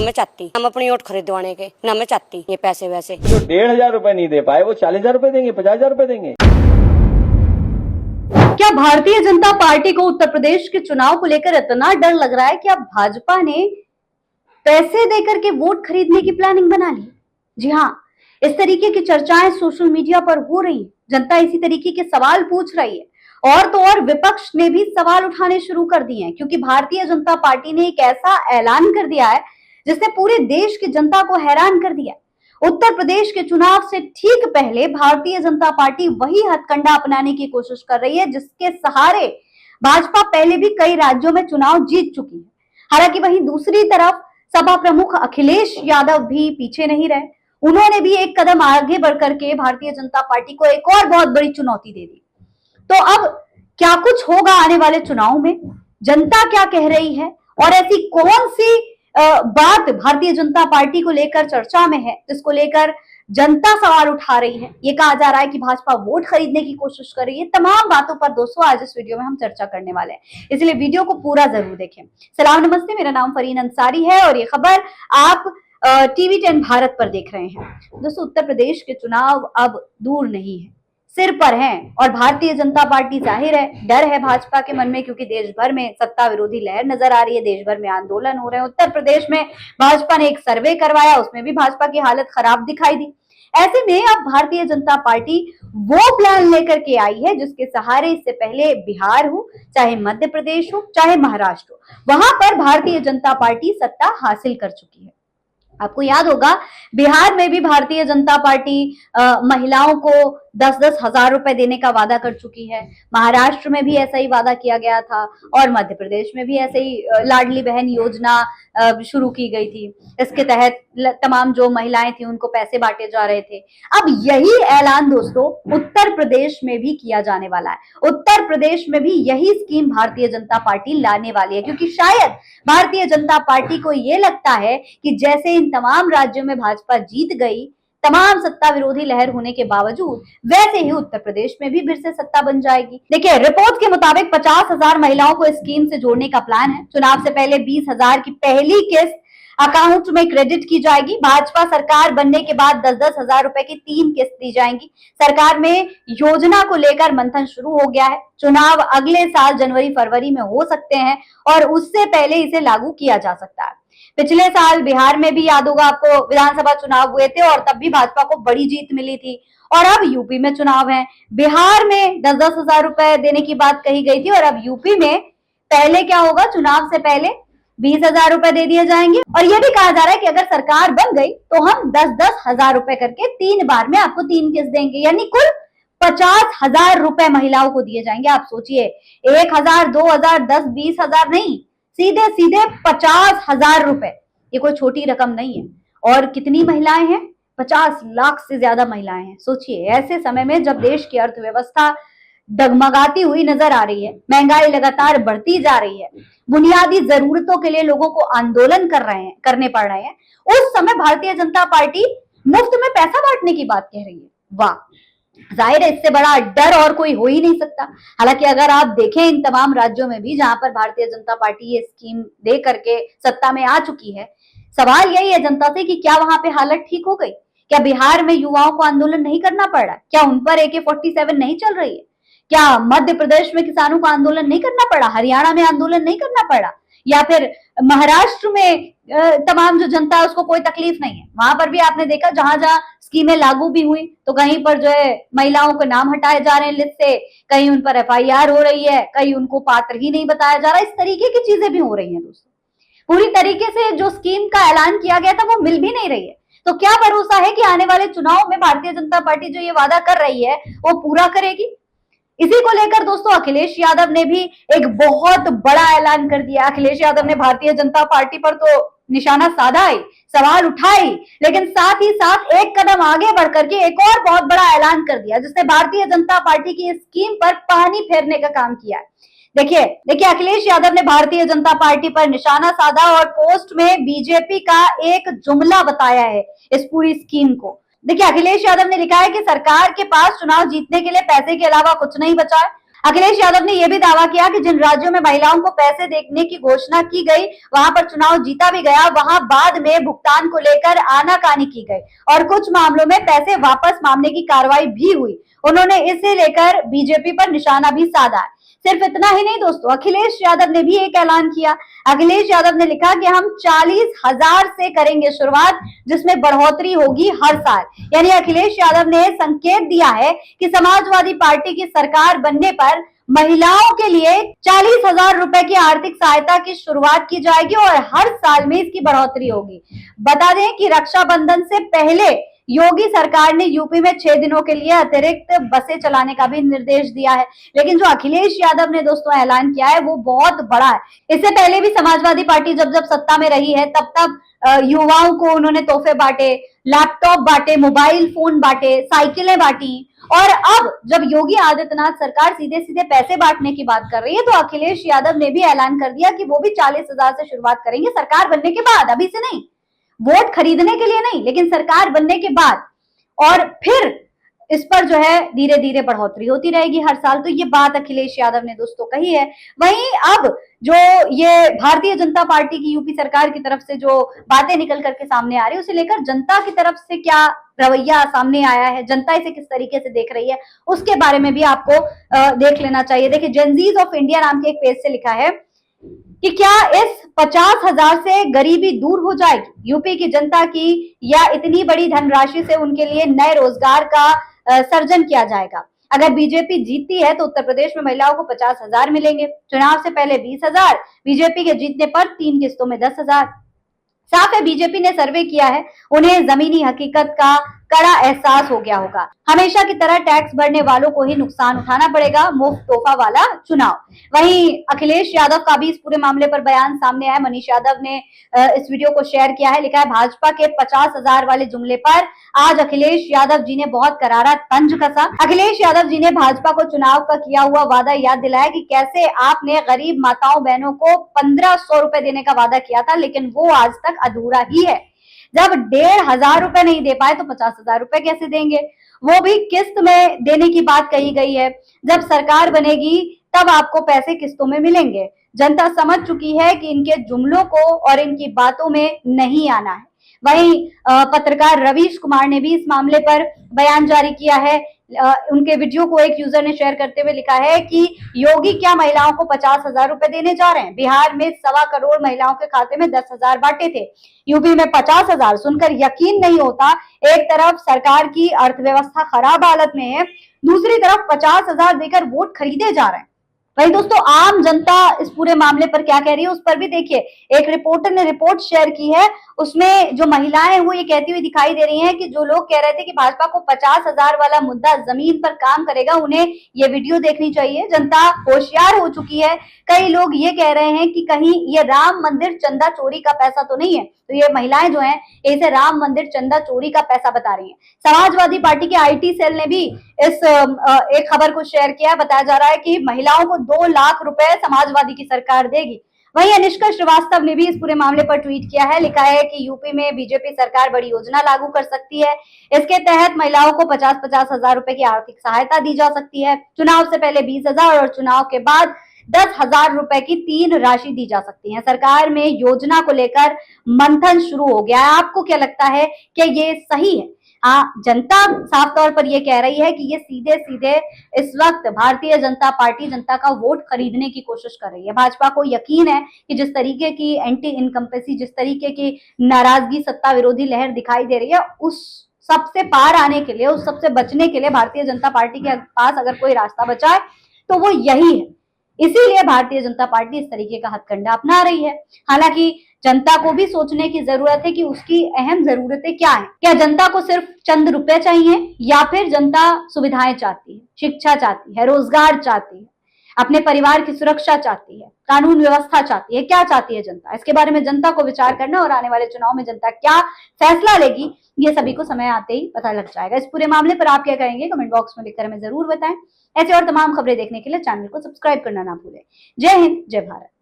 ना मैं चाहती हम अपनी वोट खरीदवाने के, ना मैं चाहती ये पैसे वैसे। जो 1,500 रुपए नहीं दे पाए वो 40,000 रुपए देंगे, 50,000 रुपए देंगे। क्या भारतीय जनता पार्टी को उत्तर प्रदेश के चुनाव को लेकर इतना डर लग रहा है कि अब भाजपा ने पैसे देकर के वोट खरीदने की प्लानिंग बना ली? जी हाँ, इस तरीके की चर्चाएं सोशल मीडिया पर हो रही है। जनता इसी तरीके के सवाल पूछ रही है और तो और विपक्ष ने भी सवाल उठाने शुरू कर दिए हैं, क्योंकि भारतीय जनता पार्टी ने एक ऐसा ऐलान कर दिया है जिसने पूरे देश की जनता को हैरान कर दिया। उत्तर प्रदेश के चुनाव से ठीक पहले भारतीय जनता पार्टी वही हथकंडा अपनाने की कोशिश कर रही है जिसके सहारे भाजपा पहले भी कई राज्यों में चुनाव जीत चुकी है। हालांकि वहीं दूसरी तरफ सपा प्रमुख अखिलेश यादव भी पीछे नहीं रहे। उन्होंने भी एक कदम आगे बढ़कर के भारतीय जनता पार्टी को एक और बहुत बड़ी चुनौती दे दी। तो अब क्या कुछ होगा आने वाले चुनाव में, जनता क्या कह रही है और ऐसी कौन सी बात भारतीय जनता पार्टी को लेकर चर्चा में है जिसको लेकर जनता सवाल उठा रही है? ये कहा जा रहा है कि भाजपा वोट खरीदने की कोशिश कर रही है। तमाम बातों पर दोस्तों आज इस वीडियो में हम चर्चा करने वाले हैं, इसलिए वीडियो को पूरा जरूर देखें। सलाम नमस्ते, मेरा नाम फरीन अंसारी है और ये खबर आप टीवी 10 भारत पर देख रहे हैं। दोस्तों, उत्तर प्रदेश के चुनाव अब दूर नहीं है, सिर पर हैं और भारतीय जनता पार्टी जाहिर है डर है भाजपा के मन में, क्योंकि देश भर में सत्ता विरोधी लहर नजर आ रही है, देश भर में आंदोलन हो रहे हैं। उत्तर प्रदेश में भाजपा ने एक सर्वे करवाया, उसमें भी भाजपा की हालत खराब दिखाई दी। ऐसे में अब भारतीय जनता पार्टी वो प्लान लेकर के आई है जिसके सहारे इससे पहले बिहार हो, चाहे मध्य प्रदेश हो, चाहे महाराष्ट्र हो, वहां पर भारतीय जनता पार्टी सत्ता हासिल कर चुकी है। आपको याद होगा बिहार में भी भारतीय जनता पार्टी महिलाओं को 10-10 हजार रुपए देने का वादा कर चुकी है। महाराष्ट्र में भी ऐसा ही वादा किया गया था और मध्य प्रदेश में भी ऐसे ही लाडली बहन योजना शुरू की गई थी। इसके तहत तमाम जो महिलाएं थी उनको पैसे बांटे जा रहे थे। अब यही ऐलान दोस्तों उत्तर प्रदेश में भी किया जाने वाला है। उत्तर प्रदेश में भी यही स्कीम भारतीय जनता पार्टी लाने वाली है, क्योंकि शायद भारतीय जनता पार्टी को यह लगता है कि जैसे इन तमाम राज्यों में भाजपा जीत गई तमाम सत्ता विरोधी लहर होने के बावजूद, वैसे ही उत्तर प्रदेश में भी फिर से सत्ता बन जाएगी। देखिए, रिपोर्ट के मुताबिक 50,000 महिलाओं को इस स्कीम से जोड़ने का प्लान है। चुनाव से पहले 20,000 की पहली किस्त अकाउंट में क्रेडिट की जाएगी। भाजपा सरकार बनने के बाद 10-10 हजार रुपए की 3 किस्त दी जाएंगी। सरकार में योजना को लेकर मंथन शुरू हो गया है। चुनाव अगले साल जनवरी-फरवरी में हो सकते हैं और उससे पहले इसे लागू किया जा सकता है। पिछले साल बिहार में भी याद होगा आपको विधानसभा चुनाव हुए थे और तब भी भाजपा को बड़ी जीत मिली थी। और अब यूपी में चुनाव है। बिहार में 10-10 हजार रुपए देने की बात कही गई थी और अब यूपी में पहले क्या होगा, चुनाव से पहले 20,000 रुपए दे दिए जाएंगे। और यह भी कहा जा रहा है कि अगर सरकार बन गई तो हम 10-10 हजार रुपए करके 3 बार में आपको 3 किस्त देंगे, यानी कुल 50,000 रुपए महिलाओं को दिए जाएंगे। आप सोचिए, 1,000, 2,000, 10, 20,000 नहीं, सीधे सीधे 50,000 रुपए। ये कोई छोटी रकम नहीं है। और कितनी महिलाएं हैं? 50 लाख से ज्यादा महिलाएं हैं। सोचिए, ऐसे समय में जब देश की अर्थव्यवस्था डगमगाती हुई नजर आ रही है, महंगाई लगातार बढ़ती जा रही है, बुनियादी जरूरतों के लिए लोगों को आंदोलन करने पड़ रहे हैं, उस समय भारतीय जनता पार्टी मुफ्त में पैसा बांटने की बात कह रही है। वाह, जाहिर है इससे बड़ा डर और कोई हो ही नहीं सकता। हालांकि अगर आप देखें इन तमाम राज्यों में भी जहां पर भारतीय जनता पार्टी ये स्कीम दे करके सत्ता में आ चुकी है, सवाल यही है जनता से कि क्या वहां पे हालत ठीक हो गई? क्या बिहार में युवाओं को आंदोलन नहीं करना पड़ रहा है? क्या उन पर AK-47 नहीं चल रही है? क्या मध्य प्रदेश में किसानों को आंदोलन नहीं करना पड़ा? हरियाणा में आंदोलन नहीं करना पड़ा? या फिर महाराष्ट्र में तमाम जो जनता है उसको कोई तकलीफ नहीं है? वहां पर भी आपने देखा जहां जहां स्कीमें लागू भी हुई तो कहीं पर जो है महिलाओं के नाम हटाए जा रहे हैं लिस्ट से, कहीं उन पर FIR हो रही है, कहीं उनको पात्र ही नहीं बताया जा रहा। इस तरीके की चीजें भी हो रही हैं दोस्तों। पूरी तरीके से जो स्कीम का ऐलान किया गया था वो मिल भी नहीं रही है। तो क्या भरोसा है कि आने वाले चुनाव में भारतीय जनता पार्टी जो ये वादा कर रही है वो पूरा करेगी? इसी को लेकर दोस्तों अखिलेश यादव ने भी एक बहुत बड़ा ऐलान कर दिया। अखिलेश यादव ने भारतीय जनता पार्टी पर तो निशाना साधा ही, सवाल उठाई, लेकिन साथ ही साथ एक कदम आगे बढ़कर के एक और बहुत बड़ा ऐलान कर दिया जिसने भारतीय जनता पार्टी की इस स्कीम पर पानी फेरने का काम किया है। देखिए अखिलेश यादव ने भारतीय जनता पार्टी पर निशाना साधा और पोस्ट में बीजेपी का एक जुमला बताया है इस पूरी स्कीम को। देखिए, अखिलेश यादव ने लिखा है कि सरकार के पास चुनाव जीतने के लिए पैसे के अलावा कुछ नहीं बचा है। अखिलेश यादव ने यह भी दावा किया कि जिन राज्यों में महिलाओं को पैसे देने की घोषणा की गई, वहां पर चुनाव जीता भी गया, वहां बाद में भुगतान को लेकर आनाकानी की गई और कुछ मामलों में पैसे वापस मांगने की कार्रवाई भी हुई। उन्होंने इसे लेकर बीजेपी पर निशाना भी साधा। सिर्फ इतना ही नहीं दोस्तों, अखिलेश यादव ने भी एक ऐलान किया। अखिलेश यादव ने लिखा कि हम 40,000 से करेंगे शुरुआत, जिसमें बढ़ोतरी होगी हर साल। यानी अखिलेश यादव ने संकेत दिया है कि समाजवादी पार्टी की सरकार बनने पर महिलाओं के लिए 40,000 रुपए की आर्थिक सहायता की शुरुआत की जाएगी और हर साल में इसकी बढ़ोतरी होगी। बता दें कि रक्षाबंधन से पहले योगी सरकार ने यूपी में 6 दिनों के लिए अतिरिक्त बसें चलाने का भी निर्देश दिया है। लेकिन जो अखिलेश यादव ने दोस्तों ऐलान किया है वो बहुत बड़ा है। इससे पहले भी समाजवादी पार्टी जब जब सत्ता में रही है तब तब युवाओं को उन्होंने तोहफे बांटे, लैपटॉप बांटे, मोबाइल फोन बांटे, साइकिलें बांटी। और अब जब योगी आदित्यनाथ सरकार सीधे सीधे पैसे बांटने की बात कर रही है तो अखिलेश यादव ने भी ऐलान कर दिया कि वो भी 40,000 से शुरुआत करेंगे सरकार बनने के बाद, अभी से नहीं, वोट खरीदने के लिए नहीं, लेकिन सरकार बनने के बाद। और फिर इस पर जो है धीरे धीरे बढ़ोतरी होती रहेगी हर साल। तो ये बात अखिलेश यादव ने दोस्तों कही है। वहीं अब जो ये भारतीय जनता पार्टी की यूपी सरकार की तरफ से जो बातें निकल करके सामने आ रही है, उसे लेकर जनता की तरफ से क्या रवैया सामने आया है, जनता इसे किस तरीके से देख रही है, उसके बारे में भी आपको देख लेना चाहिए। देखिए, जेनजीज ऑफ इंडिया नाम के एक पेज से लिखा है कि क्या इस 50,000 से गरीबी दूर हो जाएगी यूपी की जनता की, या इतनी बड़ी धनराशि से उनके लिए नए रोजगार का सर्जन किया जाएगा। अगर बीजेपी जीतती है तो उत्तर प्रदेश में महिलाओं को 50,000 मिलेंगे, चुनाव से पहले 20,000, बीजेपी के जीतने पर 3 किस्तों में 10,000। साफ है बीजेपी ने सर्वे किया है, उन्हें जमीनी हकीकत का कड़ा एहसास हो गया होगा। हमेशा की तरह टैक्स भरने वालों को ही नुकसान उठाना पड़ेगा, मुफ्त तोहफा वाला चुनाव। वहीं अखिलेश यादव का भी इस पूरे मामले पर बयान सामने आया। मनीष यादव ने इस वीडियो को शेयर किया है, लिखा है भाजपा के 50,000 वाले जुमले पर आज अखिलेश यादव जी ने बहुत करारा तंज कसा। अखिलेश यादव जी ने भाजपा को चुनाव का किया हुआ वादा याद दिलाया कि कैसे आपने गरीब माताओं बहनों को 1,500 रुपए देने का वादा किया था, लेकिन वो आज तक अधूरा ही है। जब 1,500 रुपए नहीं दे पाए तो 50,000 रुपए कैसे देंगे, वो भी किस्त में देने की बात कही गई है। जब सरकार बनेगी तब आपको पैसे किस्तों में मिलेंगे। जनता समझ चुकी है कि इनके जुमलों को और इनकी बातों में नहीं आना है। वहीं पत्रकार रवीश कुमार ने भी इस मामले पर बयान जारी किया है। उनके वीडियो को एक यूजर ने शेयर करते हुए लिखा है कि योगी क्या महिलाओं को 50,000 रुपए देने जा रहे हैं। बिहार में 1.25 करोड़ महिलाओं के खाते में 10,000 बांटे थे, यूपी में 50,000। सुनकर यकीन नहीं होता। एक तरफ सरकार की अर्थव्यवस्था खराब हालत में है, दूसरी तरफ 50,000 देकर वोट खरीदे जा रहे हैं। वही दोस्तों, आम जनता इस पूरे मामले पर क्या कह रही है उस पर भी देखिए। एक रिपोर्टर ने रिपोर्ट शेयर की है, उसमें जो महिलाएं वो ये कहती हुई दिखाई दे रही हैं कि जो लोग कह रहे थे कि भाजपा को 50,000 वाला मुद्दा जमीन पर काम करेगा, उन्हें ये वीडियो देखनी चाहिए। जनता होशियार हो चुकी है। कई लोग ये कह रहे हैं कि कहीं ये राम मंदिर चंदा चोरी का पैसा तो नहीं है। तो ये महिलाएं जो हैं इसे राम मंदिर चंदा चोरी का पैसा बता रही हैं। समाजवादी पार्टी के आईटी सेल ने भी इस एक खबर को शेयर किया। बताया जा रहा है कि महिलाओं को 2 लाख रुपए समाजवादी की सरकार देगी। वहीं अनिष्का श्रीवास्तव ने भी इस पूरे मामले पर ट्वीट किया है, लिखा है कि यूपी में बीजेपी सरकार बड़ी योजना लागू कर सकती है। इसके तहत महिलाओं को 50-50 हजार रुपए की आर्थिक सहायता दी जा सकती है। चुनाव से पहले 20,000 और चुनाव के बाद 10,000 रुपए की 3 राशि दी जा सकती है। सरकार में योजना को लेकर मंथन शुरू हो गया है। आपको क्या लगता है कि ये सही है? हाँ, जनता साफ तौर पर यह कह रही है कि ये सीधे सीधे इस वक्त भारतीय जनता पार्टी जनता का वोट खरीदने की कोशिश कर रही है। भाजपा को यकीन है कि जिस तरीके की एंटी इनकम्पेसी, जिस तरीके की नाराजगी सत्ता विरोधी लहर दिखाई दे रही है, उस सबसे पार आने के लिए, उस सबसे बचने के लिए भारतीय जनता पार्टी के पास अगर कोई रास्ता बचा है तो वो यही है। इसीलिए भारतीय जनता पार्टी इस तरीके का हथकंडा अपना रही है। हालांकि जनता को भी सोचने की जरूरत है कि उसकी अहम जरूरतें क्या हैं। क्या जनता को सिर्फ चंद रुपए चाहिए, या फिर जनता सुविधाएं चाहती है, शिक्षा चाहती है, रोजगार चाहती है, अपने परिवार की सुरक्षा चाहती है, कानून व्यवस्था चाहती है? क्या चाहती है जनता? इसके बारे में जनता को विचार करना और आने वाले चुनाव में जनता क्या फैसला लेगी, ये सभी को समय आते ही पता लग जाएगा। इस पूरे मामले पर आप क्या कहेंगे, कमेंट बॉक्स में लिखकर हमें जरूर बताएं। ऐसे और तमाम खबरें देखने के लिए चैनल को सब्सक्राइब करना ना भूलें। जय हिंद, जय भारत।